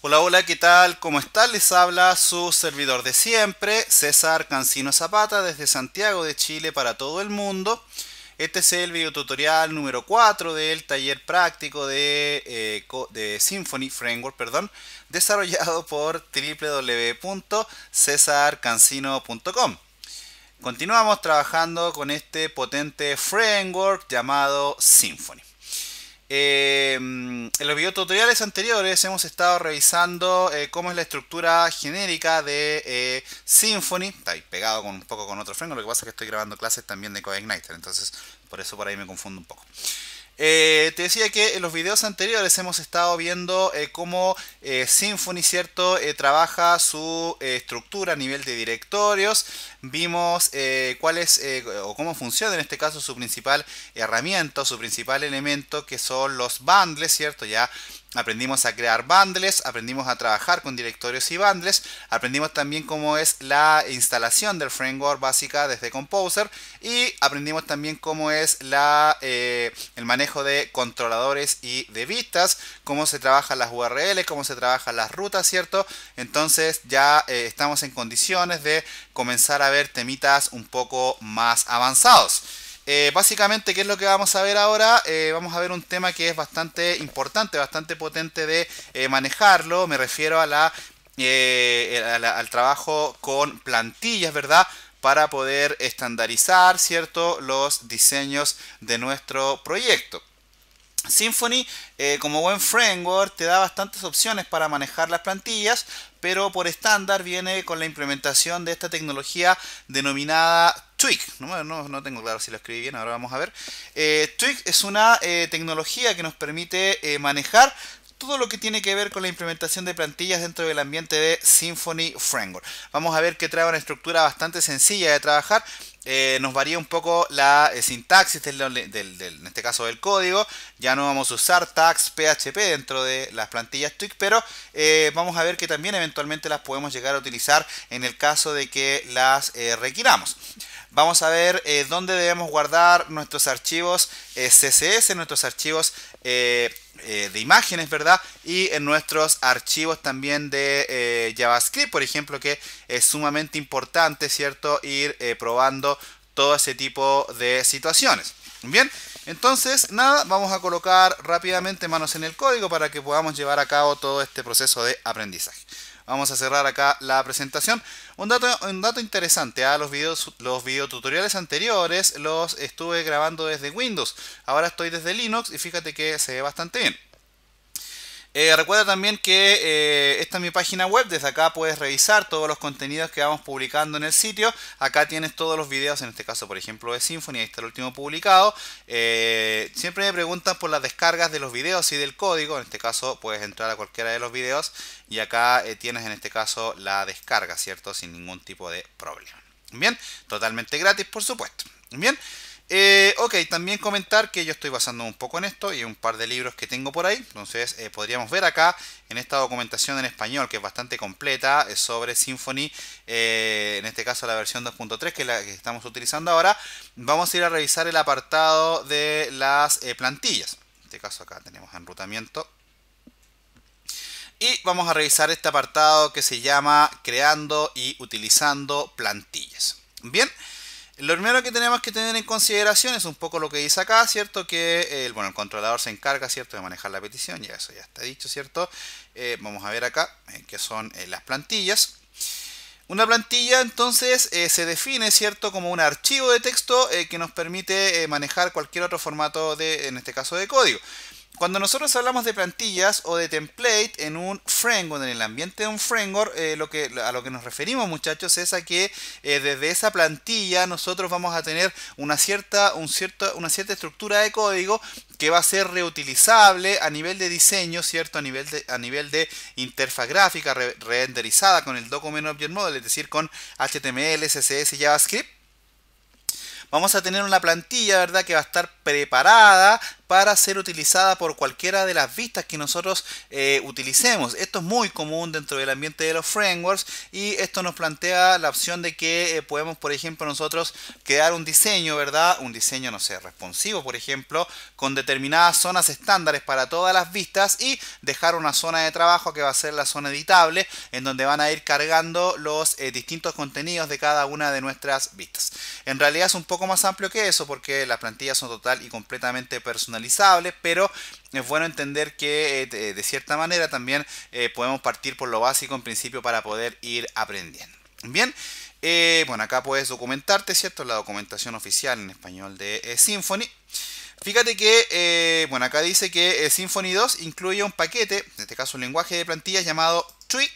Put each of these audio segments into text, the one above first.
Hola, hola, ¿qué tal? ¿Cómo están? Les habla su servidor de siempre, César Cancino Zapata, desde Santiago de Chile para todo el mundo. Este es el videotutorial número 4 del taller práctico de Symfony Framework, perdón, desarrollado por www.cesarcancino.com. Continuamos trabajando con este potente framework llamado Symfony. En los videotutoriales anteriores hemos estado revisando cómo es la estructura genérica de Symfony. Está ahí pegado con un poco con otro framework. Lo que pasa es que estoy grabando clases también de CodeIgniter, entonces por eso por ahí me confundo un poco. Te decía que en los videos anteriores hemos estado viendo cómo Symfony, ¿cierto? Trabaja su estructura a nivel de directorios. Vimos cuál es o cómo funciona en este caso su principal herramienta, su principal elemento, que son los bundles, ¿cierto? Ya aprendimos a crear bundles, aprendimos a trabajar con directorios y bundles, aprendimos también cómo es la instalación del framework básica desde Composer y aprendimos también cómo es el manejo de controladores y de vistas, cómo se trabajan las URL, cómo se trabajan las rutas, ¿cierto? Entonces ya estamos en condiciones de comenzar a ver temitas un poco más avanzados. Básicamente, ¿qué es lo que vamos a ver ahora? Vamos a ver un tema que es bastante importante, bastante potente de manejarlo. Me refiero a al trabajo con plantillas, ¿verdad? Para poder estandarizar, ¿cierto?, los diseños de nuestro proyecto. Symfony, como buen framework, te da bastantes opciones para manejar las plantillas, pero por estándar viene con la implementación de esta tecnología denominada Twig. No tengo claro si lo escribí bien, ahora vamos a ver. Twig es una tecnología que nos permite manejar todo lo que tiene que ver con la implementación de plantillas dentro del ambiente de Symfony Framework. Vamos a ver que trae una estructura bastante sencilla de trabajar. Nos varía un poco la sintaxis en este caso del código. Ya no vamos a usar tags PHP dentro de las plantillas Twig, pero vamos a ver que también eventualmente las podemos llegar a utilizar en el caso de que las requiramos. Vamos a ver dónde debemos guardar nuestros archivos CSS, nuestros archivos de imágenes, ¿verdad? Y en nuestros archivos también de JavaScript, por ejemplo, que es sumamente importante, ¿cierto? Ir probando todo ese tipo de situaciones. Bien, entonces, nada, vamos a colocar rápidamente manos en el código para que podamos llevar a cabo todo este proceso de aprendizaje. Vamos a cerrar acá la presentación. Un dato interesante, los videotutoriales anteriores los estuve grabando desde Windows. Ahora estoy desde Linux y fíjate que se ve bastante bien. Recuerda también que esta es mi página web. Desde acá puedes revisar todos los contenidos que vamos publicando en el sitio. Acá tienes todos los videos, en este caso por ejemplo de Symfony. Ahí está el último publicado. Siempre me preguntan por las descargas de los videos y del código. En este caso puedes entrar a cualquiera de los videos y acá tienes en este caso la descarga, ¿cierto? Sin ningún tipo de problema. Bien, totalmente gratis, por supuesto. Bien. Ok, también comentar que yo estoy basando un poco en esto y un par de libros que tengo por ahí. Entonces podríamos ver acá en esta documentación en español, que es bastante completa, sobre Symfony, en este caso la versión 2.3, que es la que estamos utilizando ahora. Vamos a ir a revisar el apartado de las plantillas. En este caso acá tenemos enrutamiento. Y vamos a revisar este apartado que se llama creando y utilizando plantillas. Bien. Lo primero que tenemos que tener en consideración es un poco lo que dice acá, ¿cierto? Que el controlador se encarga, ¿cierto?, de manejar la petición, ya eso ya está dicho, ¿cierto? Vamos a ver acá qué son las plantillas. Una plantilla entonces se define, ¿cierto?, como un archivo de texto que nos permite manejar cualquier otro formato en este caso de código. Cuando nosotros hablamos de plantillas o de template en un framework, en el ambiente de un framework, a lo que nos referimos, muchachos, es a que desde esa plantilla nosotros vamos a tener una cierta estructura de código que va a ser reutilizable a nivel de diseño, ¿cierto? A nivel de interfaz gráfica renderizada con el Document Object Model, es decir, con HTML, CSS y JavaScript. Vamos a tener una plantilla, ¿verdad?, que va a estar preparada para ser utilizada por cualquiera de las vistas que nosotros utilicemos. Esto es muy común dentro del ambiente de los frameworks y esto nos plantea la opción de que podemos, por ejemplo, nosotros crear un diseño, ¿verdad? Un diseño, no sé, responsivo, por ejemplo, con determinadas zonas estándares para todas las vistas y dejar una zona de trabajo que va a ser la zona editable, en donde van a ir cargando los distintos contenidos de cada una de nuestras vistas. En realidad es un poco más amplio que eso porque las plantillas son total y completamente personalizables, pero es bueno entender que de cierta manera también podemos partir por lo básico en principio para poder ir aprendiendo. Bien, bueno, acá puedes documentarte, ¿cierto? La documentación oficial en español de Symfony. Fíjate que, bueno, acá dice que Symfony 2 incluye un paquete, en este caso un lenguaje de plantillas llamado Twig.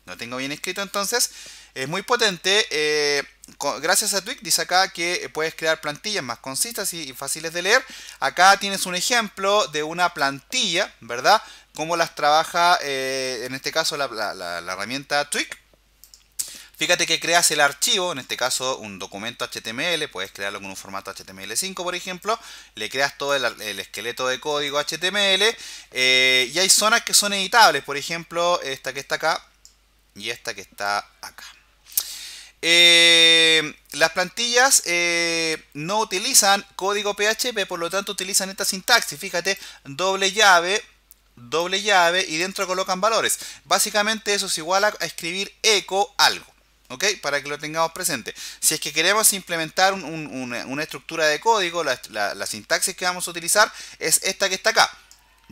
Lo tengo bien escrito entonces. Es muy potente. Gracias a Twig dice acá que puedes crear plantillas más concisas y fáciles de leer. Acá tienes un ejemplo de una plantilla, ¿verdad? Cómo las trabaja, en este caso, la herramienta Twig. Fíjate que creas el archivo, en este caso un documento HTML, puedes crearlo con un formato HTML5 por ejemplo, le creas todo el esqueleto de código HTML y hay zonas que son editables, por ejemplo esta que está acá y esta que está acá. Las plantillas no utilizan código PHP, por lo tanto utilizan esta sintaxis, fíjate, doble llave y dentro colocan valores. Básicamente eso es igual a escribir eco algo. ¿Ok? Para que lo tengamos presente. Si es que queremos implementar una estructura de código, la sintaxis que vamos a utilizar es esta que está acá.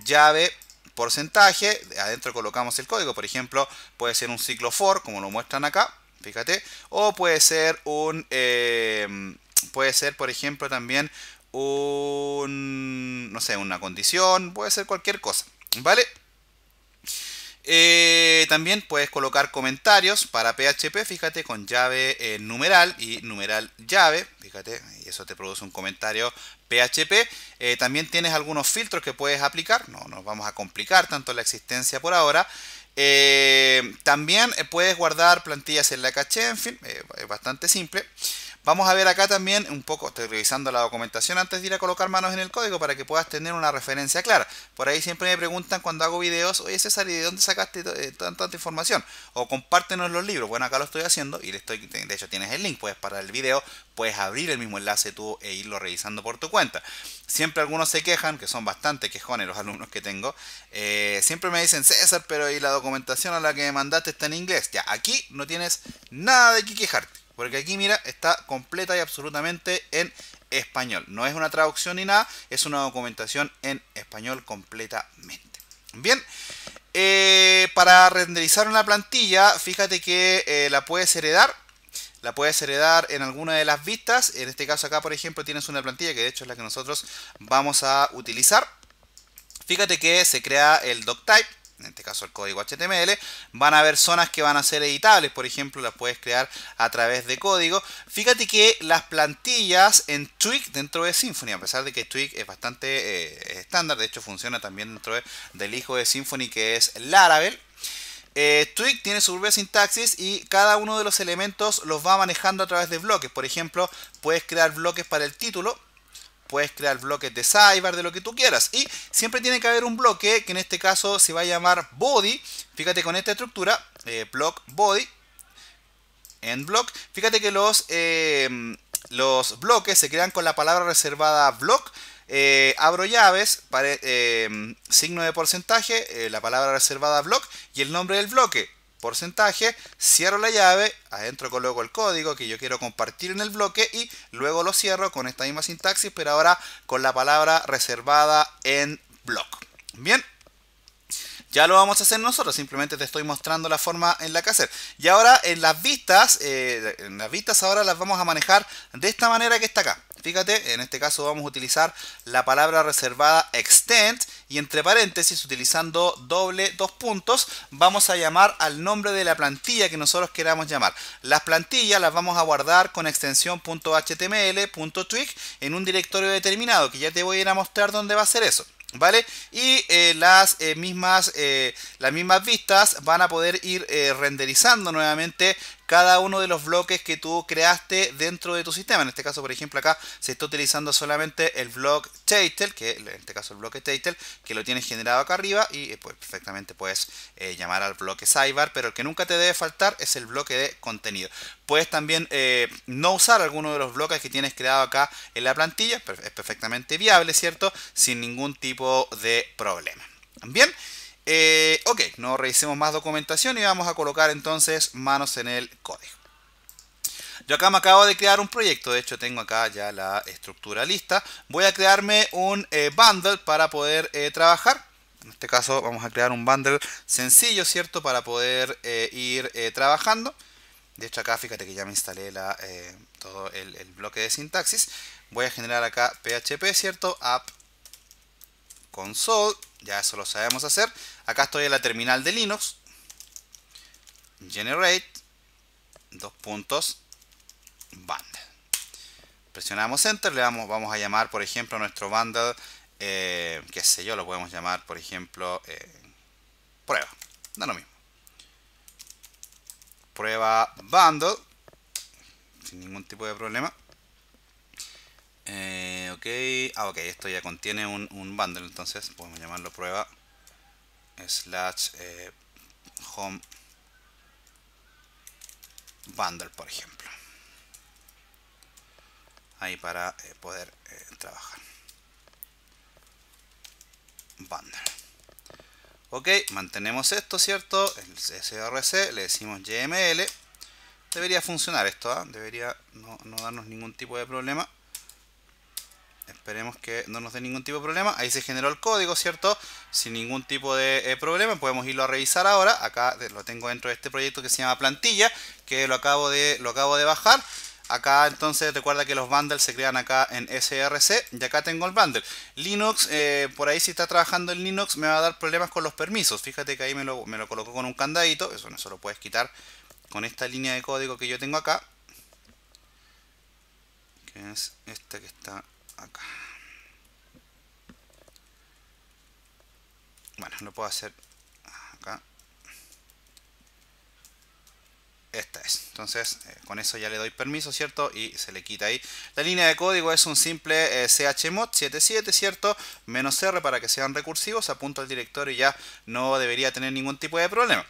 Llave, porcentaje, adentro colocamos el código. Por ejemplo, puede ser un ciclo for, como lo muestran acá. Fíjate. O puede ser por ejemplo, también no sé, una condición. Puede ser cualquier cosa. ¿Vale? También puedes colocar comentarios para PHP, fíjate, con llave numeral y numeral llave, fíjate, y eso te produce un comentario PHP. También tienes algunos filtros que puedes aplicar, no nos vamos a complicar tanto la existencia por ahora. También puedes guardar plantillas en la caché, en fin, es bastante simple. Vamos a ver acá también un poco, estoy revisando la documentación antes de ir a colocar manos en el código para que puedas tener una referencia clara. Por ahí siempre me preguntan cuando hago videos, oye César, ¿y de dónde sacaste tanta información? O compártenos los libros. Bueno, acá lo estoy haciendo y de hecho tienes el link, puedes parar el video, puedes abrir el mismo enlace tú e irlo revisando por tu cuenta. Siempre algunos se quejan, que son bastante quejones los alumnos que tengo, siempre me dicen, César, pero ¿y la documentación a la que me mandaste está en inglés? Ya, aquí no tienes nada de qué quejarte. Porque aquí, mira, está completa y absolutamente en español. No es una traducción ni nada, es una documentación en español completamente. Bien, para renderizar una plantilla, fíjate que la puedes heredar. La puedes heredar en alguna de las vistas. En este caso acá, por ejemplo, tienes una plantilla que de hecho es la que nosotros vamos a utilizar. Fíjate que se crea el doctype. En este caso el código HTML, van a haber zonas que van a ser editables, por ejemplo, las puedes crear a través de código. Fíjate que las plantillas en Twig dentro de Symfony, a pesar de que Twig es bastante estándar, de hecho funciona también dentro del hijo de Symfony que es Laravel. Twig tiene su propia sintaxis y cada uno de los elementos los va manejando a través de bloques. Por ejemplo, puedes crear bloques para el título. Puedes crear bloques de sidebar, de lo que tú quieras. Y siempre tiene que haber un bloque que en este caso se va a llamar body. Fíjate con esta estructura, block body, end block. Fíjate que los bloques se crean con la palabra reservada block. Abro llaves, signo de porcentaje, la palabra reservada block y el nombre del bloque. Porcentaje, cierro la llave, adentro coloco el código que yo quiero compartir en el bloque y luego lo cierro con esta misma sintaxis, pero ahora con la palabra reservada en block. Bien, ya lo vamos a hacer nosotros, simplemente te estoy mostrando la forma en la que hacer. Y ahora en las vistas ahora las vamos a manejar de esta manera que está acá. Fíjate, en este caso vamos a utilizar la palabra reservada extend y entre paréntesis, utilizando dos puntos, vamos a llamar al nombre de la plantilla que nosotros queramos llamar. Las plantillas las vamos a guardar con extensión .html, .twig en un directorio determinado, que ya te voy a ir a mostrar dónde va a ser eso. ¿Vale? Y las mismas vistas van a poder ir renderizando nuevamente cada uno de los bloques que tú creaste dentro de tu sistema. En este caso, por ejemplo, acá se está utilizando solamente el bloque title, que en este caso el bloque title, que lo tienes generado acá arriba y pues perfectamente puedes llamar al bloque sidebar, pero el que nunca te debe faltar es el bloque de contenido. Puedes también no usar alguno de los bloques que tienes creado acá en la plantilla, es perfectamente viable, ¿cierto? Sin ningún tipo de problema. Bien. Ok, no revisemos más documentación y vamos a colocar entonces manos en el código. Yo acá me acabo de crear un proyecto, de hecho tengo acá ya la estructura lista. Voy a crearme un bundle para poder trabajar. En este caso vamos a crear un bundle sencillo, ¿cierto? Para poder ir trabajando. De hecho acá fíjate que ya me instalé todo el bloque de sintaxis. Voy a generar acá PHP, ¿cierto? App console, ya eso lo sabemos hacer. Acá estoy en la terminal de Linux. Generate, dos puntos, bundle. Presionamos Enter, vamos a llamar, por ejemplo, a nuestro bundle, qué sé yo, lo podemos llamar, por ejemplo, prueba. Da lo mismo. Prueba bundle, sin ningún tipo de problema. Ok, esto ya contiene un bundle, entonces podemos llamarlo prueba / home bundle, por ejemplo. Ahí para poder trabajar. Bundle. Ok, mantenemos esto, ¿cierto? El src, le decimos yml. Debería funcionar esto, ¿eh? Debería no darnos ningún tipo de problema. Esperemos que no nos dé ningún tipo de problema. Ahí se generó el código, ¿cierto? Sin ningún tipo de problema. Podemos irlo a revisar ahora. Acá lo tengo dentro de este proyecto que se llama plantilla, que lo acabo de bajar. Acá entonces recuerda que los bundles se crean acá en src y acá tengo el bundle. Linux, por ahí si está trabajando en Linux me va a dar problemas con los permisos. Fíjate que ahí me lo colocó con un candadito. Eso no se lo puedes quitar con esta línea de código que yo tengo acá. Que es esta que está acá. Bueno, lo puedo hacer acá. Esta es. Entonces, con eso ya le doy permiso, ¿cierto? Y se le quita ahí. La línea de código es un simple chmod 77, ¿cierto? -r para que sean recursivos. Apunto al directorio y ya no debería tener ningún tipo de problema.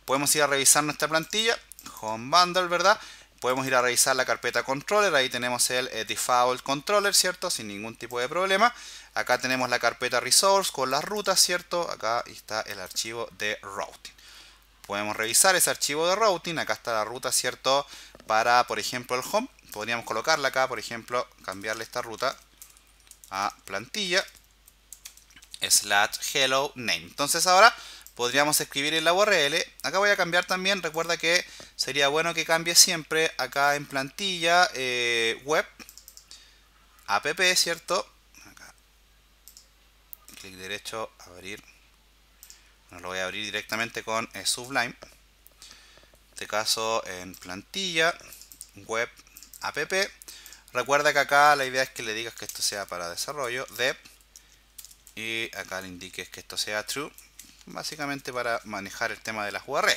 Podemos ir a revisar nuestra plantilla. Home bundle, ¿verdad? Podemos ir a revisar la carpeta controller. Ahí tenemos el default controller, ¿cierto? Sin ningún tipo de problema. Acá tenemos la carpeta resource con las rutas, ¿cierto? Acá está el archivo de routing. Podemos revisar ese archivo de routing. Acá está la ruta, ¿cierto? Para, por ejemplo, el home. Podríamos colocarla acá, por ejemplo, cambiarle esta ruta a plantilla /hello name. Entonces ahora podríamos escribir en la URL. Acá voy a cambiar también. Recuerda que sería bueno que cambie siempre acá en plantilla web app, ¿cierto? Acá. Clic derecho, abrir. No lo voy a abrir directamente con Sublime. En este caso en plantilla web app. Recuerda que acá la idea es que le digas que esto sea para desarrollo dev y acá le indiques que esto sea true, básicamente para manejar el tema de las URL.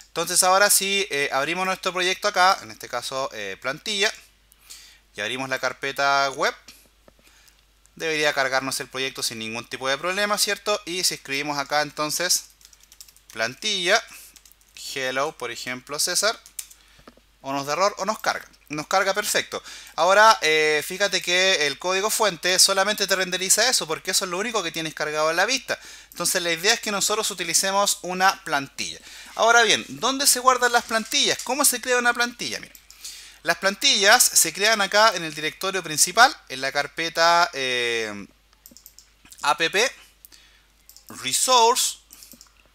Entonces ahora si abrimos nuestro proyecto acá, en este caso plantilla, y abrimos la carpeta web, debería cargarnos el proyecto sin ningún tipo de problema, ¿cierto? Y si escribimos acá entonces plantilla hello, por ejemplo, César, o nos da error o nos carga. Nos carga perfecto. Ahora, fíjate que el código fuente solamente te renderiza eso, porque eso es lo único que tienes cargado en la vista. Entonces la idea es que nosotros utilicemos una plantilla. Ahora bien, ¿dónde se guardan las plantillas? ¿Cómo se crea una plantilla? Miren, las plantillas se crean acá en el directorio principal, en la carpeta app, resource,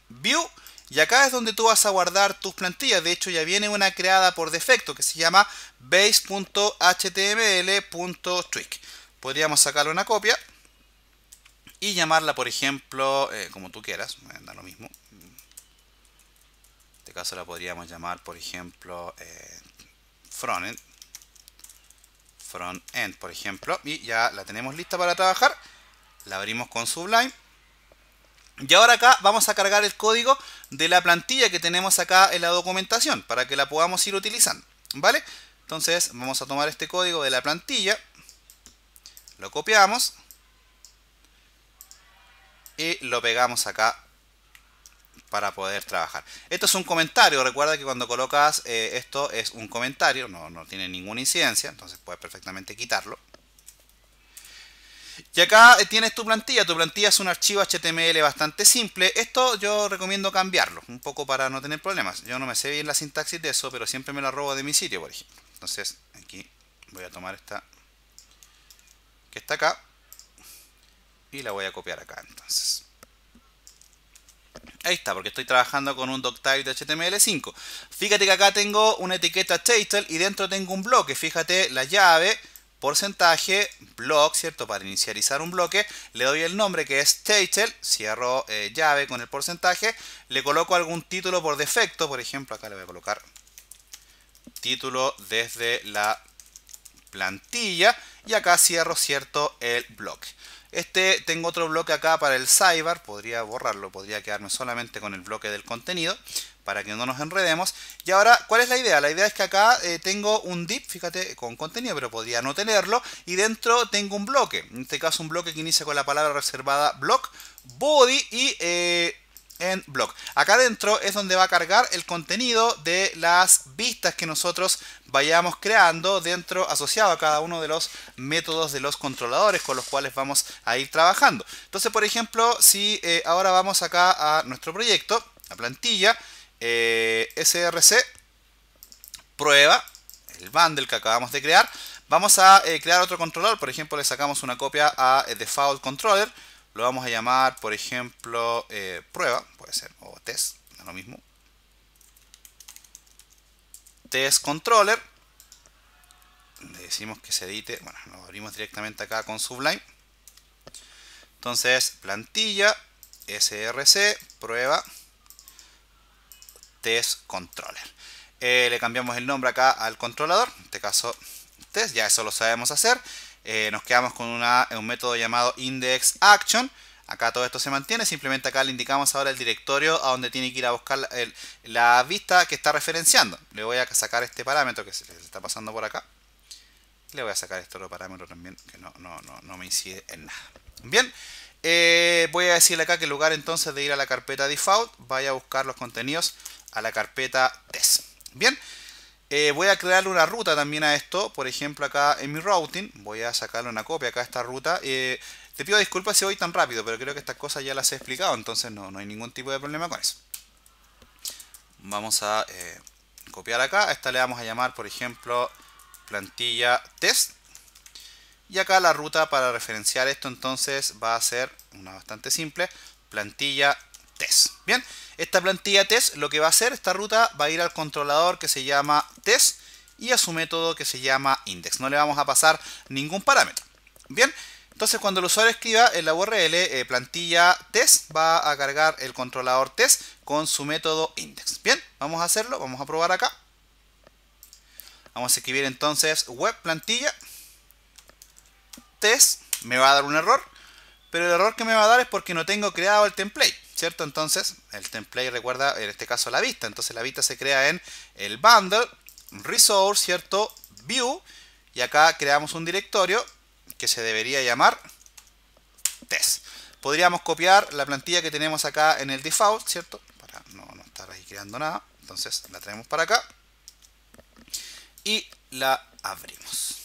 view. Y acá es donde tú vas a guardar tus plantillas. De hecho, ya viene una creada por defecto que se llama base.html.tweak. Podríamos sacarle una copia y llamarla, por ejemplo, como tú quieras. Da lo mismo. En este caso la podríamos llamar, por ejemplo, frontend, por ejemplo. Y ya la tenemos lista para trabajar. La abrimos con Sublime. Y ahora acá vamos a cargar el código de la plantilla que tenemos acá en la documentación para que la podamos ir utilizando, ¿vale? Entonces vamos a tomar este código de la plantilla, lo copiamos y lo pegamos acá para poder trabajar. Esto es un comentario, recuerda que cuando colocas esto es un comentario, no tiene ninguna incidencia, entonces puedes perfectamente quitarlo. Y acá tienes tu plantilla es un archivo HTML bastante simple. Esto yo recomiendo cambiarlo, un poco para no tener problemas. Yo no me sé bien la sintaxis de eso, pero siempre me la robo de mi sitio, por ejemplo. Entonces aquí voy a tomar esta que está acá y la voy a copiar acá, entonces. Ahí está, porque estoy trabajando con un doctype de HTML5. Fíjate que acá tengo una etiqueta title y dentro tengo un bloque. Fíjate, la llave, porcentaje, block, ¿cierto? Para inicializar un bloque, le doy el nombre que es title, cierro llave con el porcentaje, le coloco algún título por defecto, por ejemplo, acá le voy a colocar título desde la plantilla y acá cierro, ¿cierto? El bloque. Tengo otro bloque acá para el sidebar, podría borrarlo, podría quedarme solamente con el bloque del contenido para que no nos enredemos. Y ahora, ¿cuál es la idea? La idea es que acá tengo un div, fíjate, con contenido, pero podría no tenerlo, y dentro tengo un bloque, en este caso un bloque que inicia con la palabra reservada block, body y en block. Acá adentro es donde va a cargar el contenido de las vistas que nosotros vayamos creando dentro, asociado a cada uno de los métodos de los controladores con los cuales vamos a ir trabajando. Entonces, por ejemplo, si ahora vamos acá a nuestro proyecto, la plantilla, src, prueba, el bundle que acabamos de crear, vamos a crear otro controlador. Por ejemplo, le sacamos una copia a default controller. Lo vamos a llamar, por ejemplo, prueba, puede ser, o test, es lo mismo. Test controller. Le decimos que se edite, bueno, lo abrimos directamente acá con Sublime. Entonces, plantilla, src, prueba, test controller. Le cambiamos el nombre acá al controlador, en este caso test, ya eso lo sabemos hacer. Nos quedamos con un método llamado indexAction. Acá todo esto se mantiene, simplemente acá le indicamos ahora el directorio a donde tiene que ir a buscar la vista que está referenciando. Le voy a sacar este parámetro que se le está pasando por acá. Le voy a sacar este otro parámetro también que no me incide en nada. Bien, voy a decirle acá que en lugar entonces de ir a la carpeta default, vaya a buscar los contenidos a la carpeta test. Bien. Voy a crearle una ruta también a esto. Por ejemplo, acá en mi routing voy a sacarle una copia acá a esta ruta. Te pido disculpas si voy tan rápido, pero creo que estas cosas ya las he explicado, entonces no hay ningún tipo de problema con eso. Vamos a copiar acá. A esta le vamos a llamar, por ejemplo, plantilla test. Y acá la ruta para referenciar esto entonces va a ser una bastante simple, plantilla test. Bien, esta plantilla test lo que va a hacer, esta ruta va a ir al controlador que se llama test y a su método que se llama index. No le vamos a pasar ningún parámetro. Bien, entonces cuando el usuario escriba en la URL plantilla test, va a cargar el controlador test con su método index. Bien, vamos a hacerlo, vamos a probar acá. Vamos a escribir entonces web plantilla test, me va a dar un error, pero el error que me va a dar es porque no tengo creado el template, ¿cierto? Entonces, el template recuerda, en este caso, la vista. Entonces, la vista se crea en el bundle, resource, ¿cierto? View, y acá creamos un directorio que se debería llamar test. Podríamos copiar la plantilla que tenemos acá en el default, ¿cierto? Para no estar ahí creando nada. Entonces, la traemos para acá y la abrimos.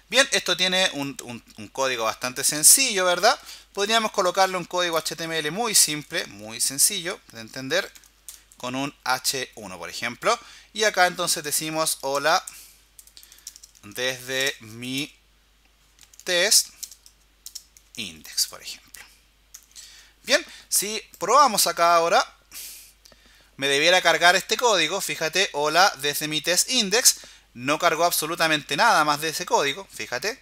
Bien, esto tiene un código bastante sencillo, ¿verdad? Podríamos colocarle un código HTML muy simple, muy sencillo de entender, con un H1, por ejemplo. Y acá entonces decimos hola desde mi test index, por ejemplo. Bien, si probamos acá ahora, me debiera cargar este código. Fíjate, hola desde mi test index. No cargó absolutamente nada más de ese código, fíjate.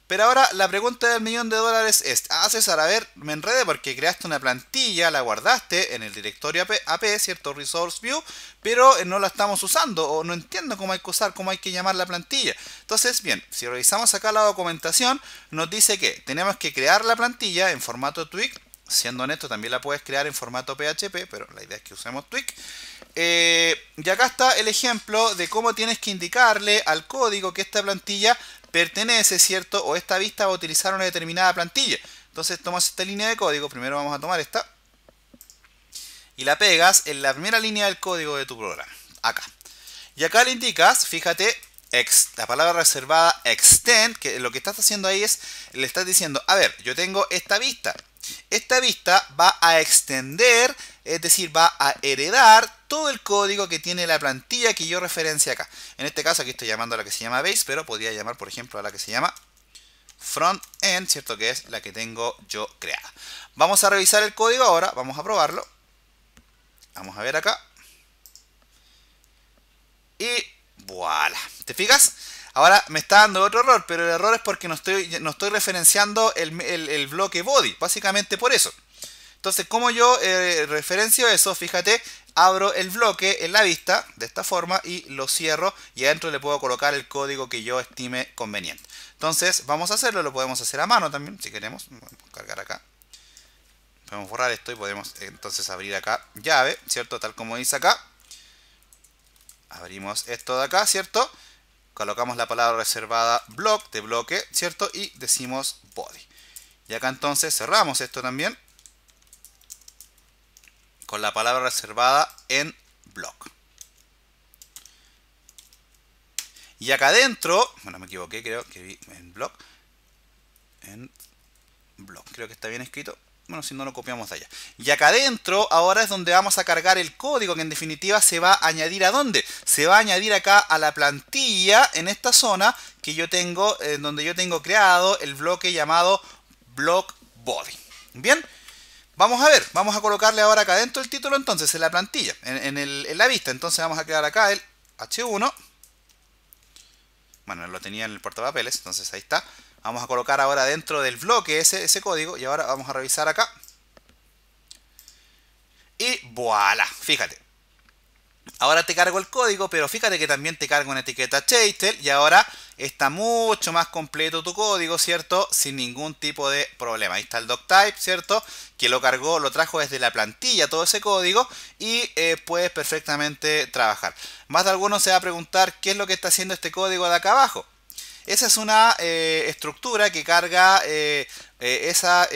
Pero ahora la pregunta del $1.000.000 es, César, a ver, me enredé porque creaste una plantilla, la guardaste en el directorio AP, ¿cierto? Resource View, pero no la estamos usando o no entiendo cómo hay que usar, cómo hay que llamar la plantilla. Entonces, bien, si revisamos acá la documentación, nos dice que tenemos que crear la plantilla en formato Twig, siendo honesto, también la puedes crear en formato PHP, pero la idea es que usemos Twig. Y acá está el ejemplo de cómo tienes que indicarle al código que esta plantilla pertenece, ¿cierto? O esta vista va a utilizar una determinada plantilla. Entonces tomas esta línea de código, primero vamos a tomar esta, y la pegas en la primera línea del código de tu programa, acá. Y acá le indicas, fíjate, la palabra reservada extend, que lo que estás haciendo ahí es, le estás diciendo, a ver, yo tengo esta vista. Esta vista va a extender, es decir, va a heredar todo el código que tiene la plantilla que yo referencia acá. En este caso aquí estoy llamando a la que se llama base, pero podría llamar, por ejemplo, a la que se llama front-end, ¿cierto? Que es la que tengo yo creada. Vamos a revisar el código ahora, vamos a probarlo. Vamos a ver acá. Y voilà. ¿Te fijas? Ahora me está dando otro error, pero el error es porque no estoy referenciando el bloque body. Básicamente por eso. Entonces, como yo referencio eso, fíjate, abro el bloque en la vista de esta forma y lo cierro. Y adentro le puedo colocar el código que yo estime conveniente. Entonces, vamos a hacerlo. Lo podemos hacer a mano también, si queremos. Vamos a cargar acá. Podemos borrar esto y podemos entonces abrir acá llave, ¿cierto? Tal como dice acá. Abrimos esto de acá, ¿cierto? Colocamos la palabra reservada block de bloque, ¿cierto? Y decimos body. Y acá entonces cerramos esto también con la palabra reservada en block. Y acá adentro, bueno, me equivoqué, creo que vi en block. En block, creo que está bien escrito. Bueno, si no lo copiamos de allá. Y acá adentro ahora es donde vamos a cargar el código que en definitiva se va a añadir ¿a dónde? Se va a añadir acá a la plantilla en esta zona que yo tengo, donde yo tengo creado el bloque llamado block body. Bien, vamos a ver, vamos a colocarle ahora acá adentro el título entonces en la plantilla, en la vista. Entonces vamos a crear acá el H1. Bueno, lo tenía en el portapapeles, entonces ahí está. Vamos a colocar ahora dentro del bloque ese código y ahora vamos a revisar acá. Y voilà, fíjate. Ahora te cargo el código, pero fíjate que también te cargo una etiqueta Chastel y ahora está mucho más completo tu código, ¿cierto? Sin ningún tipo de problema. Ahí está el doctype, ¿cierto? Que lo cargó, lo trajo desde la plantilla todo ese código y puedes perfectamente trabajar. Más de alguno se va a preguntar qué es lo que está haciendo este código de acá abajo. Esa es una estructura que carga esa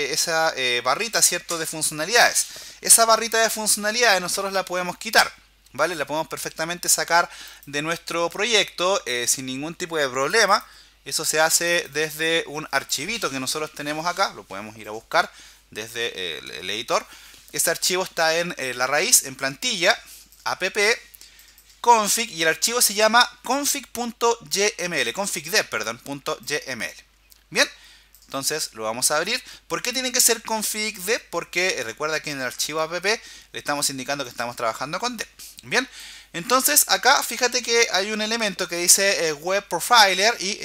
barrita, ¿cierto? De funcionalidades. Esa barrita de funcionalidades nosotros la podemos quitar, ¿vale? La podemos perfectamente sacar de nuestro proyecto sin ningún tipo de problema. Eso se hace desde un archivito que nosotros tenemos acá. Lo podemos ir a buscar desde el editor. Ese archivo está en la raíz, en plantilla, app, config, y el archivo se llama config.yml, configdev.yml. Bien, entonces lo vamos a abrir. ¿Por qué tiene que ser configdev? Porque recuerda que en el archivo app le estamos indicando que estamos trabajando con dev. Bien, entonces acá fíjate que hay un elemento que dice web profiler y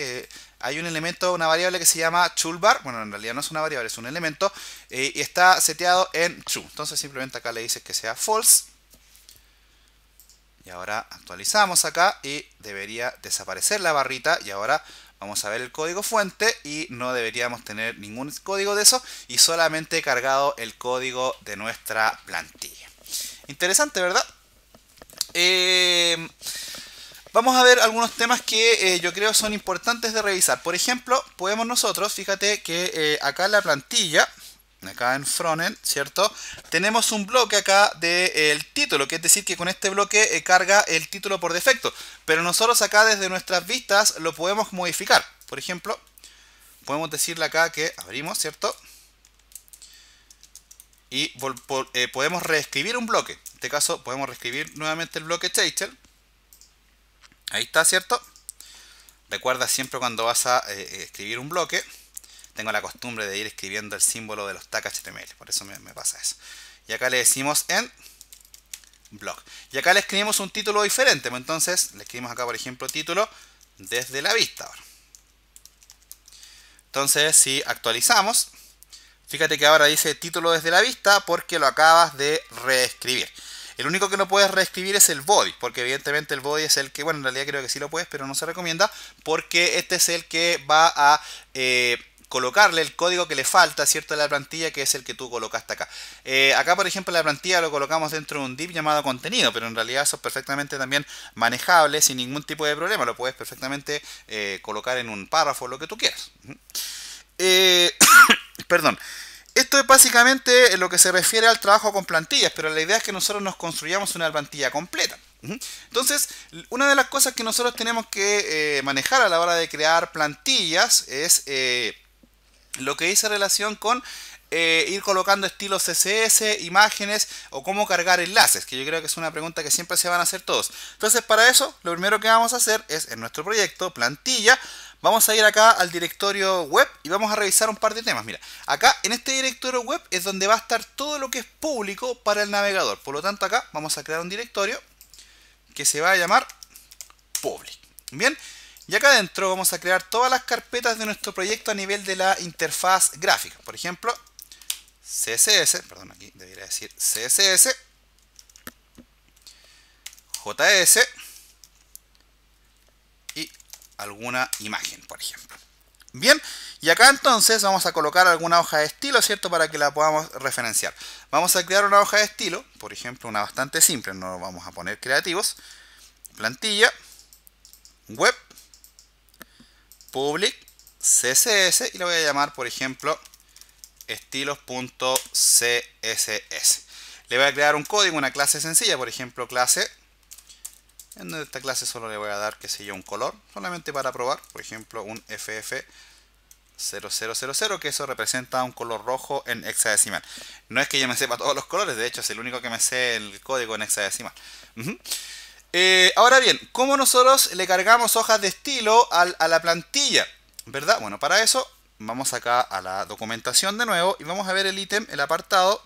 hay un elemento, una variable que se llama toolbar. Bueno, en realidad no es una variable, es un elemento y está seteado en true. Entonces simplemente acá le dices que sea false. Y ahora actualizamos acá y debería desaparecer la barrita. Y ahora vamos a ver el código fuente y no deberíamos tener ningún código de eso. Y solamente cargado el código de nuestra plantilla. Interesante, ¿verdad? Vamos a ver algunos temas que yo creo son importantes de revisar. Por ejemplo, podemos nosotros, fíjate que acá en la plantilla, acá en frontend, ¿cierto? Tenemos un bloque acá del título, que es decir que con este bloque carga el título por defecto. Pero nosotros acá desde nuestras vistas lo podemos modificar. Por ejemplo, podemos decirle acá que abrimos, ¿cierto? Y podemos reescribir un bloque. En este caso podemos reescribir nuevamente el bloque Chastel. Ahí está, ¿cierto? Recuerda siempre cuando vas a escribir un bloque. Tengo la costumbre de ir escribiendo el símbolo de los tags HTML. Por eso me pasa eso. Y acá le decimos en block. Y acá le escribimos un título diferente. Entonces le escribimos acá, por ejemplo, título desde la vista. Ahora. Entonces si actualizamos, fíjate que ahora dice título desde la vista porque lo acabas de reescribir. El único que no puedes reescribir es el body, porque evidentemente el body es el que, bueno, en realidad creo que sí lo puedes, pero no se recomienda, porque este es el que va a colocarle el código que le falta, ¿cierto?, a la plantilla, que es el que tú colocaste acá. Acá, por ejemplo, la plantilla lo colocamos dentro de un div llamado contenido, pero en realidad eso es perfectamente también manejable sin ningún tipo de problema. Lo puedes perfectamente colocar en un párrafo, lo que tú quieras. Perdón. Esto es básicamente lo que se refiere al trabajo con plantillas, pero la idea es que nosotros nos construyamos una plantilla completa. Entonces, una de las cosas que nosotros tenemos que manejar a la hora de crear plantillas es lo que dice relación con ir colocando estilos CSS, imágenes o cómo cargar enlaces, que yo creo que es una pregunta que siempre se van a hacer todos. Entonces, para eso, lo primero que vamos a hacer es, en nuestro proyecto, plantilla, vamos a ir acá al directorio web y vamos a revisar un par de temas. Mira, acá en este directorio web es donde va a estar todo lo que es público para el navegador. Por lo tanto, acá vamos a crear un directorio que se va a llamar public. Bien, y acá adentro vamos a crear todas las carpetas de nuestro proyecto a nivel de la interfaz gráfica. Por ejemplo, CSS, perdón, aquí debería decir CSS, JS y alguna imagen, por ejemplo. Bien, y acá entonces vamos a colocar alguna hoja de estilo, ¿cierto?, para que la podamos referenciar. Vamos a crear una hoja de estilo, por ejemplo, una bastante simple, no vamos a poner creativos. Plantilla, web, public, CSS, y le voy a llamar, por ejemplo, estilos.css. Le voy a crear un código, una clase sencilla, por ejemplo, clase. En esta clase solo le voy a dar, qué sé yo, un color, solamente para probar, por ejemplo, un FF0000, que eso representa un color rojo en hexadecimal. No es que yo me sepa todos los colores, de hecho es el único que me sé el código en hexadecimal. Ahora bien, ¿cómo nosotros le cargamos hojas de estilo a la plantilla? ¿Verdad? Bueno, para eso vamos acá a la documentación de nuevo y vamos a ver el ítem, el apartado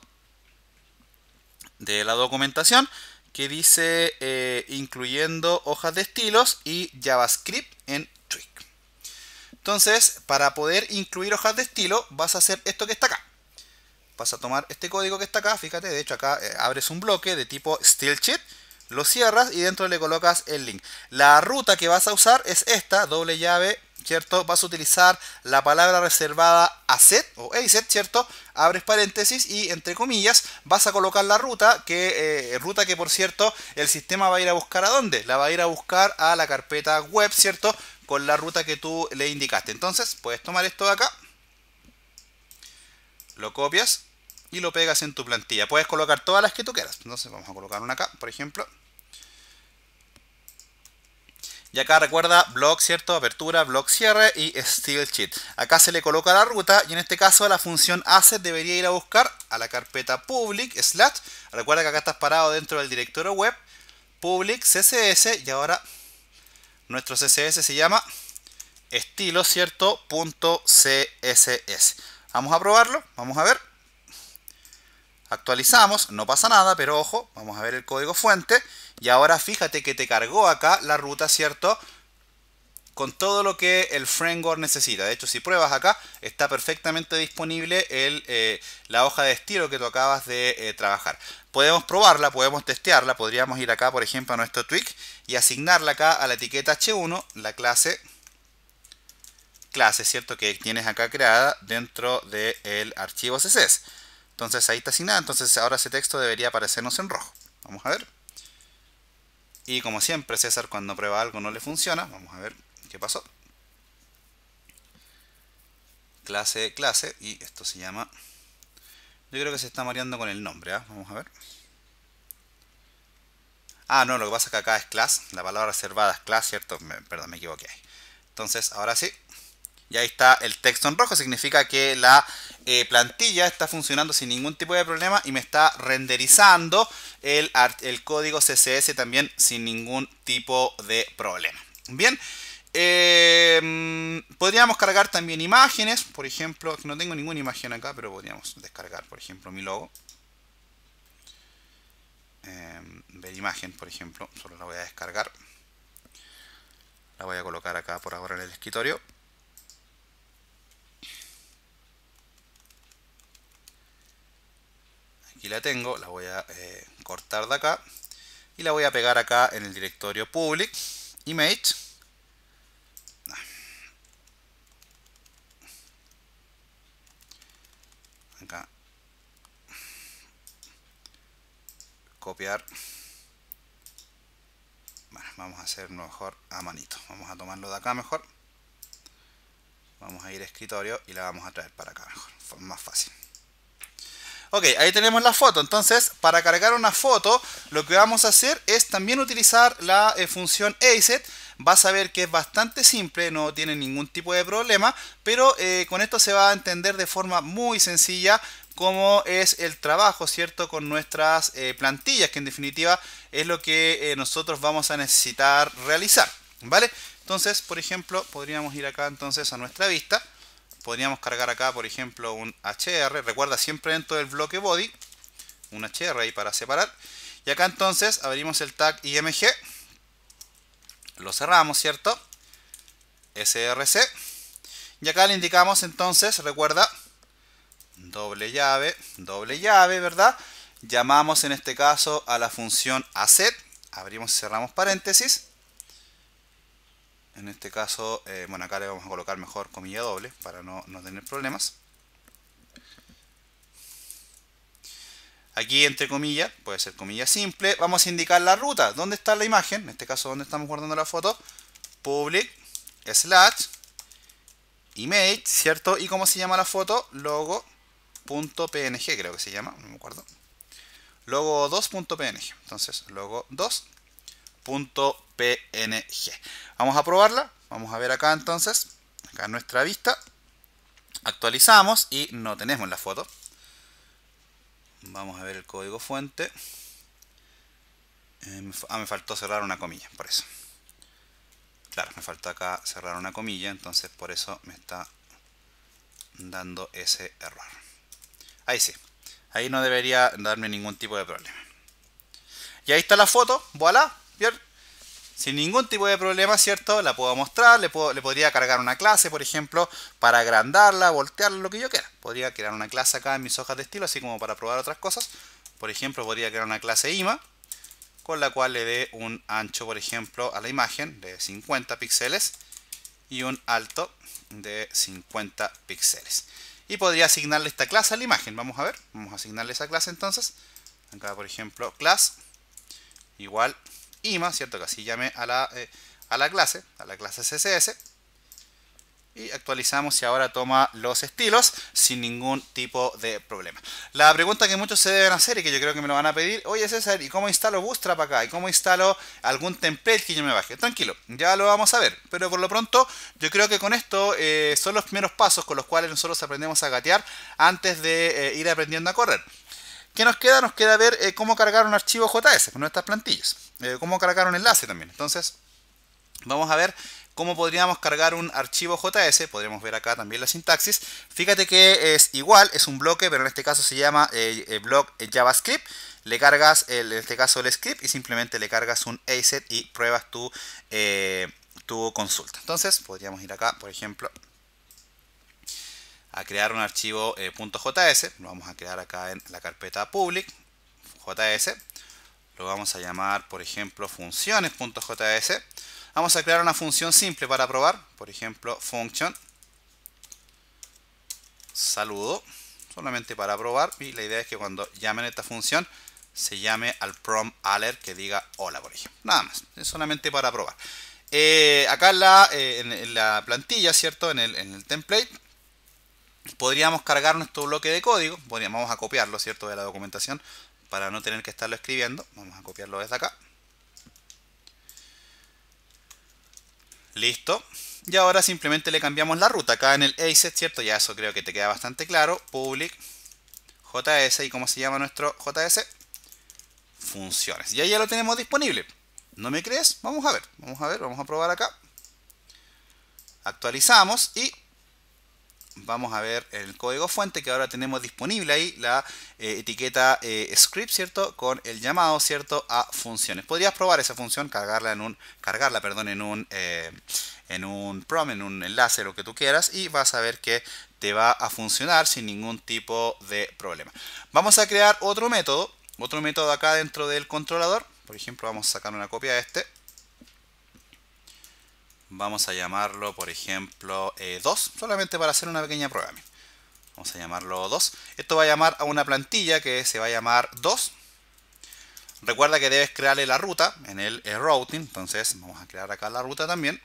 de la documentación que dice incluyendo hojas de estilos y JavaScript en Twig. Entonces, para poder incluir hojas de estilo, vas a hacer esto que está acá. Vas a tomar este código que está acá, fíjate, de hecho acá abres un bloque de tipo StyleSheet, lo cierras y dentro le colocas el link. La ruta que vas a usar es esta, doble llave, ¿cierto? Vas a utilizar la palabra reservada ASET o ASET, ¿cierto? Abres paréntesis y entre comillas vas a colocar la ruta que por cierto el sistema va a ir a buscar ¿a dónde? La va a ir a buscar a la carpeta web, ¿cierto? Con la ruta que tú le indicaste. Entonces puedes tomar esto de acá, lo copias y lo pegas en tu plantilla. Puedes colocar todas las que tú quieras. Entonces vamos a colocar una acá, por ejemplo. Y acá recuerda blog, ¿cierto? Apertura, blog cierre y StyleSheet. Acá se le coloca la ruta y en este caso la función asset debería ir a buscar a la carpeta public slash. Recuerda que acá estás parado dentro del directorio web, public CSS, y ahora nuestro CSS se llama estilo, ¿cierto? .css. Vamos a probarlo, vamos a ver. Actualizamos, no pasa nada, pero ojo, vamos a ver el código fuente. Y ahora fíjate que te cargó acá la ruta, ¿cierto? Con todo lo que el framework necesita. De hecho, si pruebas acá, está perfectamente disponible la hoja de estilo que tú acabas de trabajar. Podemos probarla, podemos testearla. Podríamos ir acá, por ejemplo, a nuestro Twig y asignarla acá a la etiqueta H1, la clase, ¿cierto? Que tienes acá creada dentro del archivo CSS. Entonces ahí está asignada. Entonces ahora ese texto debería aparecernos en rojo. Vamos a ver. Y como siempre, César cuando prueba algo no le funciona. Vamos a ver qué pasó. Clase, y esto se llama... Yo creo que se está mareando con el nombre, ¿eh? Vamos a ver. Ah, no, lo que pasa es que acá es class. La palabra reservada es class, ¿cierto? Perdón, me equivoqué ahí. Entonces, ahora sí. Y ahí está el texto en rojo, significa que la plantilla está funcionando sin ningún tipo de problema y me está renderizando el código CSS también sin ningún tipo de problema. Bien, podríamos cargar también imágenes, por ejemplo, no tengo ninguna imagen acá, pero podríamos descargar, por ejemplo, mi logo. Ver imagen, por ejemplo, solo la voy a descargar. La voy a colocar acá por ahora en el escritorio. Aquí la tengo, la voy a cortar de acá y la voy a pegar acá en el directorio public, image. copiar. Bueno, vamos a hacer mejor a manito. Vamos a tomarlo de acá mejor. Vamos a ir a escritorio y la vamos a traer para acá mejor. Más fácil. Ok, ahí tenemos la foto. Entonces, para cargar una foto, lo que vamos a hacer es también utilizar la función asset. Vas a ver que es bastante simple, no tiene ningún tipo de problema, pero con esto se va a entender de forma muy sencilla cómo es el trabajo, ¿cierto? Con nuestras plantillas, que en definitiva es lo que nosotros vamos a necesitar realizar, ¿vale? Entonces, por ejemplo, podríamos ir acá entonces a nuestra vista. Podríamos cargar acá, por ejemplo, un HR. Recuerda, siempre dentro del bloque body, un HR ahí para separar. Y acá entonces abrimos el tag IMG. Lo cerramos, ¿cierto? SRC. Y acá le indicamos entonces, recuerda, doble llave, ¿verdad? Llamamos en este caso a la función asset. Abrimos y cerramos paréntesis. En este caso, bueno, acá le vamos a colocar mejor comilla doble para no tener problemas. Aquí entre comillas, puede ser comilla simple. Vamos a indicar la ruta. ¿Dónde está la imagen? En este caso, ¿dónde estamos guardando la foto? Public / image, ¿cierto? ¿Y cómo se llama la foto? Logo.png creo que se llama, no me acuerdo. Logo2.png. Entonces, logo2.png. Vamos a probarla. Vamos a ver acá entonces. Acá en nuestra vista. Actualizamos y no tenemos la foto. Vamos a ver el código fuente. Me faltó cerrar una comilla, por eso. Claro, me falta acá cerrar una comilla, entonces por eso me está dando ese error. Ahí sí. Ahí no debería darme ningún tipo de problema. Y ahí está la foto, voilà, bien. Sin ningún tipo de problema, ¿cierto? La puedo mostrar, le podría cargar una clase, por ejemplo, para agrandarla, voltearla, lo que yo quiera. Podría crear una clase acá en mis hojas de estilo, así como para probar otras cosas. Por ejemplo, podría crear una clase IMA, con la cual le dé un ancho, por ejemplo, a la imagen de 50 píxeles y un alto de 50 píxeles. Y podría asignarle esta clase a la imagen. Vamos a ver, vamos a asignarle esa clase entonces. Acá, por ejemplo, class igual IMA, ¿cierto? Que así llame a la clase CSS. Y actualizamos y ahora toma los estilos sin ningún tipo de problema. La pregunta que muchos se deben hacer y que yo creo que me lo van a pedir: oye César, ¿y cómo instalo Bootstrap acá? ¿Y cómo instalo algún template que yo me baje? Tranquilo, ya lo vamos a ver. Pero por lo pronto yo creo que con esto son los primeros pasos con los cuales nosotros aprendemos a gatear antes de ir aprendiendo a correr. ¿Qué nos queda? Nos queda ver cómo cargar un archivo JS con nuestras plantillas. Cómo cargar un enlace también. Entonces, vamos a ver cómo podríamos cargar un archivo JS. Podríamos ver acá también la sintaxis. Fíjate que es igual, es un bloque, pero en este caso se llama block JavaScript. Le cargas, en este caso, el script y simplemente le cargas un asset y pruebas tu consulta. Entonces, podríamos ir acá, por ejemplo, a crear un archivo .js. Lo vamos a crear acá en la carpeta public JS. Lo vamos a llamar, por ejemplo, funciones.js. Vamos a crear una función simple para probar. Por ejemplo, function saludo. Solamente para probar. Y la idea es que cuando llamen esta función se llame al prompt alert que diga hola, por ejemplo. Nada más. Es solamente para probar. Acá en la plantilla, ¿cierto? En el template, podríamos cargar nuestro bloque de código. Vamos a copiarlo, ¿cierto? De la documentación para no tener que estarlo escribiendo. Vamos a copiarlo desde acá. Listo. Y ahora simplemente le cambiamos la ruta. Acá en el asset, ¿cierto? Ya eso creo que te queda bastante claro. Public JS. ¿Y cómo se llama nuestro JS? Funciones. Y ahí ya lo tenemos disponible. ¿No me crees? Vamos a ver. Vamos a probar acá. Actualizamos y vamos a ver el código fuente, que ahora tenemos disponible ahí la etiqueta script, ¿cierto? Con el llamado, ¿cierto? A funciones. Podrías probar esa función, cargarla en un prompt, en un enlace, lo que tú quieras, y vas a ver que te va a funcionar sin ningún tipo de problema. Vamos a crear otro método acá dentro del controlador. Por ejemplo, vamos a sacar una copia de este. Vamos a llamarlo, por ejemplo, 2, solamente para hacer una pequeña prueba. Vamos a llamarlo 2. Esto va a llamar a una plantilla que se va a llamar 2. Recuerda que debes crearle la ruta en el routing. Entonces vamos a crear acá la ruta también.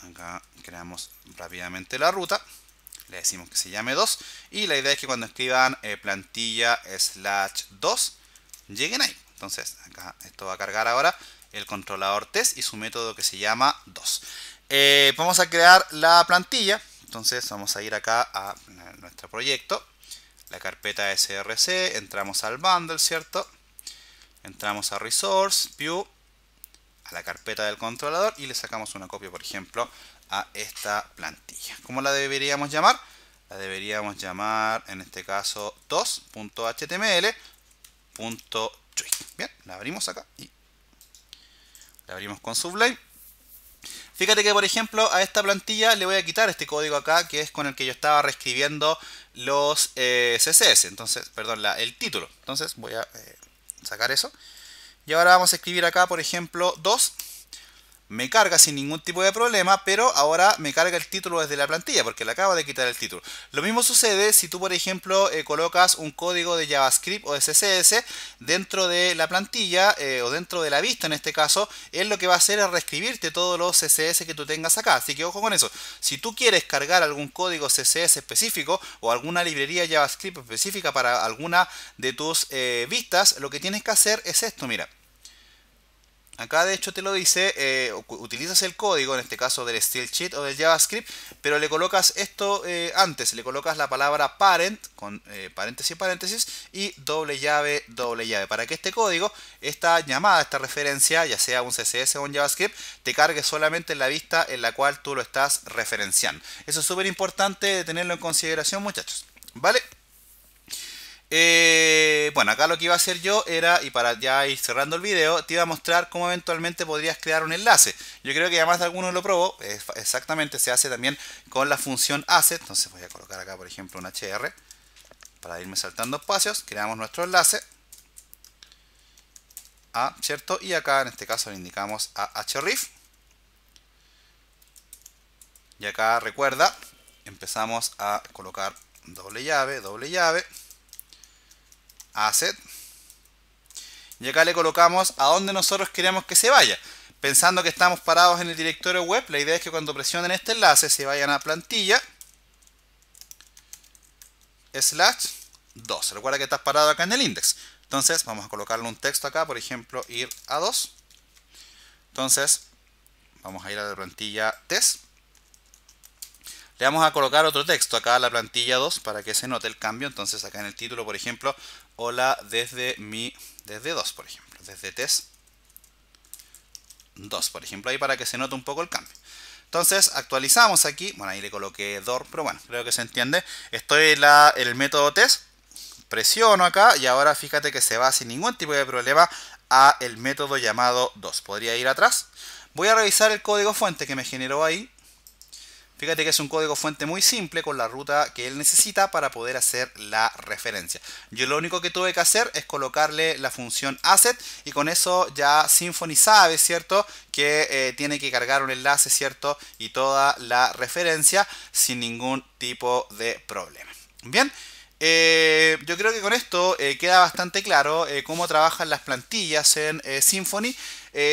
Acá creamos rápidamente la ruta. Le decimos que se llame 2. Y la idea es que cuando escriban plantilla/2 lleguen ahí. Entonces acá esto va a cargar ahora el controlador test y su método que se llama 2. Vamos a crear la plantilla. Entonces vamos a ir acá a nuestro proyecto, la carpeta src, entramos al bundle, ¿cierto? Entramos a resource, view, a la carpeta del controlador y le sacamos una copia, por ejemplo, a esta plantilla. ¿Cómo la deberíamos llamar? La deberíamos llamar, en este caso, 2.html.tree. Bien, la abrimos acá y la abrimos con Sublime. Fíjate que, por ejemplo, a esta plantilla le voy a quitar este código acá, que es con el que yo estaba reescribiendo los CSS. Entonces, perdón, el título. Entonces voy a sacar eso. Y ahora vamos a escribir acá, por ejemplo, 2. Me carga sin ningún tipo de problema, pero ahora me carga el título desde la plantilla, porque le acabo de quitar el título. Lo mismo sucede si tú, por ejemplo, colocas un código de JavaScript o de CSS dentro de la plantilla, o dentro de la vista en este caso. Él lo que va a hacer es reescribirte todos los CSS que tú tengas acá. Así que ojo con eso. Si tú quieres cargar algún código CSS específico o alguna librería JavaScript específica para alguna de tus vistas, lo que tienes que hacer es esto, mira. Acá de hecho te lo dice, utilizas el código, en este caso del style sheet o del JavaScript, pero le colocas esto antes, le colocas la palabra parent, con paréntesis y doble llave, para que este código, esta llamada, esta referencia, ya sea un CSS o un JavaScript, te cargue solamente en la vista en la cual tú lo estás referenciando. Eso es súper importante tenerlo en consideración, muchachos, ¿vale? Bueno, acá lo que iba a hacer yo era, y para ya ir cerrando el video, te iba a mostrar cómo eventualmente podrías crear un enlace. Yo creo que ya más de alguno lo probó. Exactamente, se hace también con la función asset. Entonces voy a colocar acá, por ejemplo, un hr para irme saltando espacios. Creamos nuestro enlace a, ¿cierto? Y acá en este caso le indicamos a href. Y acá recuerda, empezamos a colocar doble llave, asset, y acá le colocamos a donde nosotros queremos que se vaya. Pensando que estamos parados en el directorio web, la idea es que cuando presionen este enlace se vayan a plantilla /2. Recuerda que estás parado acá en el index. Entonces vamos a colocarle un texto acá, por ejemplo, ir a 2. Entonces vamos a ir a la plantilla test. Le vamos a colocar otro texto acá a la plantilla 2 para que se note el cambio. Entonces acá en el título, por ejemplo, hola desde 2, por ejemplo, desde test 2, por ejemplo, ahí para que se note un poco el cambio. Entonces actualizamos aquí, bueno, ahí le coloqué door, pero bueno, creo que se entiende. Estoy en el método test, presiono acá y ahora fíjate que se va sin ningún tipo de problema a el método llamado 2. Podría ir atrás. Voy a revisar el código fuente que me generó ahí. Fíjate que es un código fuente muy simple con la ruta que él necesita para poder hacer la referencia. Yo lo único que tuve que hacer es colocarle la función asset y con eso ya Symfony sabe, ¿cierto? Que tiene que cargar un enlace, ¿cierto? Y toda la referencia sin ningún tipo de problema. Bien. Yo creo que con esto queda bastante claro cómo trabajan las plantillas en Symfony.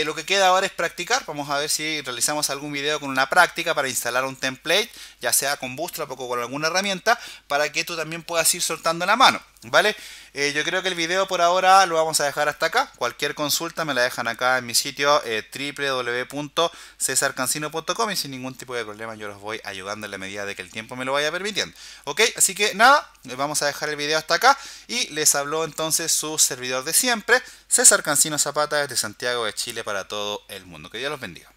Lo que queda ahora es practicar. Vamos a ver si realizamos algún video con una práctica para instalar un template, ya sea con Bootstrap o con alguna herramienta, para que tú también puedas ir soltando la mano, ¿vale? Yo creo que el video por ahora lo vamos a dejar hasta acá. Cualquier consulta me la dejan acá en mi sitio www.cesarcancino.com y sin ningún tipo de problema yo los voy ayudando en la medida de que el tiempo me lo vaya permitiendo. Ok, así que nada, vamos a dejar el video hasta acá y les habló entonces su servidor de siempre, César Cancino Zapata, desde Santiago de Chile para todo el mundo. Que Dios los bendiga.